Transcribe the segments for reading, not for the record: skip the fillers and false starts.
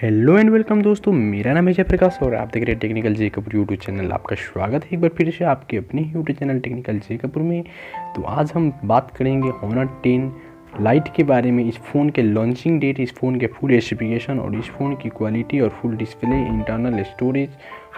Hello and welcome दोस्तों, मेरा नाम है जयप्रकाश और आप देख रहे हैं टेक्निकल जे कपूर यूट्यूब चैनल। आपका स्वागत है एक बार फिर से आपके अपने यूट्यूब चैनल टेक्निकल जे कपूर में। तो आज हम बात करेंगे Honor 10 लाइट के बारे में। इस फ़ोन के लॉन्चिंग डेट, इस फ़ोन के फुल स्पेसिफिकेशन और इस फ़ोन की क्वालिटी और फुल डिस्प्ले, इंटरनल स्टोरेज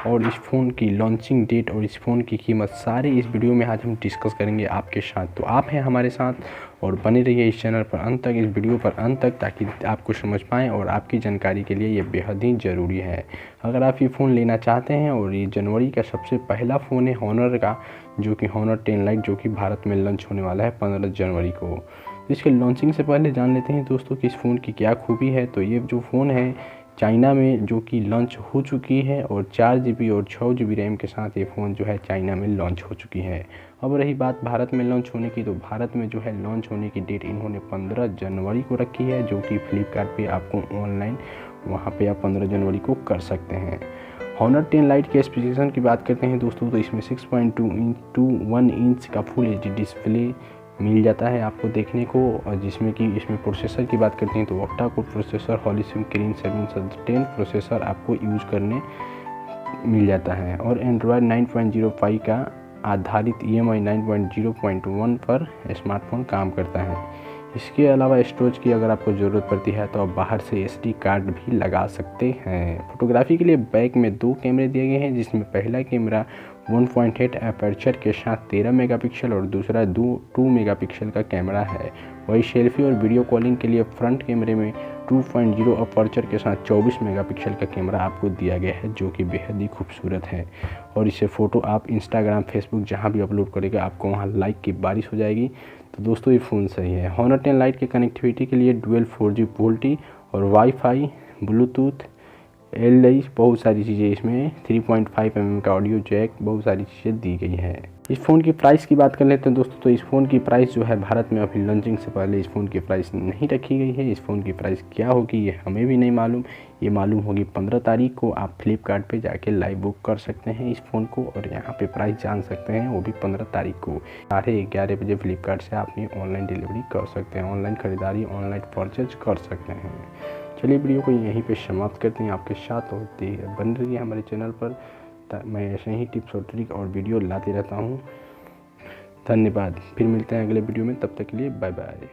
और इस फ़ोन की लॉन्चिंग डेट और इस फ़ोन की कीमत सारे इस वीडियो में आज हम डिस्कस करेंगे आपके साथ। तो आप हैं हमारे साथ और बने रहिए इस चैनल पर अंत तक, इस वीडियो पर अंत तक, ताकि आपको समझ पाएँ और आपकी जानकारी के लिए ये बेहद ही ज़रूरी है। अगर आप ये फ़ोन लेना चाहते हैं और ये जनवरी का सबसे पहला फ़ोन है Honor का, जो कि Honor 10 लाइट, जो कि भारत में लॉन्च होने वाला है 15 जनवरी को। इसके लॉन्चिंग से पहले जान लेते हैं दोस्तों कि इस फ़ोन की क्या खूबी है। तो ये जो फ़ोन है चाइना में जो कि लॉन्च हो चुकी है और 4 GB और 6 GB रैम के साथ ये फ़ोन जो है चाइना में लॉन्च हो चुकी है। अब रही बात भारत में लॉन्च होने की, तो भारत में जो है लॉन्च होने की डेट इन्होंने 15 जनवरी को रखी है, जो कि फ्लिपकार्ट पे आपको ऑनलाइन वहाँ पे आप 15 जनवरी को कर सकते हैं। Honor 10 लाइट के स्पेसिफिकेशन की बात करते हैं दोस्तों, तो इसमें 6.2x1 इंच का फुल HD डिस्प्ले मिल जाता है आपको देखने को, और जिसमें कि इसमें प्रोसेसर की बात करते हैं तो ऑक्टा कोर प्रोसेसर हॉलीसिम किरिन 710 प्रोसेसर आपको यूज़ करने मिल जाता है। और एंड्रॉयड 9.05 का आधारित EMI 9.0.1 पर स्मार्टफोन काम करता है। इसके अलावा स्टोरेज की अगर आपको ज़रूरत पड़ती है तो आप बाहर से SD कार्ड भी लगा सकते हैं। फोटोग्राफी के लिए बैक में 2 कैमरे दिए गए हैं, जिसमें पहला कैमरा 1.8 एपर्चर के साथ 13 मेगापिक्सल और दूसरा 2 मेगापिक्सल का कैमरा है। वही सेल्फी और वीडियो कॉलिंग के लिए फ्रंट कैमरे में 2.0 अपर्चर के साथ 24 मेगापिक्सल का कैमरा आपको दिया गया है, जो कि बेहद ही खूबसूरत है। और इससे फ़ोटो आप इंस्टाग्राम, फेसबुक जहां भी अपलोड करेगा आपको वहां लाइक की बारिश हो जाएगी। तो दोस्तों ये फ़ोन सही है। Honor 10 लाइट के कनेक्टिविटी के लिए डुअल 4G वोल्टी और वाईफाई, ब्लूटूथ, LI बहुत सारी चीज़ें, इसमें 3.5 mm का ऑडियो जैक, बहुत सारी चीज़ें दी गई हैं। इस फ़ोन की प्राइस की बात कर लेते हैं दोस्तों, तो इस फ़ोन की प्राइस जो है भारत में अभी लॉन्चिंग से पहले इस फ़ोन की प्राइस नहीं रखी गई है। इस फ़ोन की प्राइस क्या होगी ये हमें भी नहीं मालूम, ये मालूम होगी 15 तारीख को। आप फ्लिपकार्ट पे जाके लाइव बुक कर सकते हैं इस फ़ोन को और यहाँ पे प्राइस जान सकते हैं, वो भी 15 तारीख को 11:30 बजे फ्लिपकार्ट से आप ऑनलाइन डिलीवरी कर सकते हैं, ऑनलाइन ख़रीदारी, ऑनलाइन परचेज कर सकते हैं। चलिए वीडियो को यहीं पे समाप्त करते हैं आपके साथ, और बन रही है हमारे चैनल पर। मैं ऐसे ही टिप्स और ट्रिक और वीडियो लाते रहता हूँ। धन्यवाद। फिर मिलते हैं अगले वीडियो में, तब तक के लिए बाय बाय।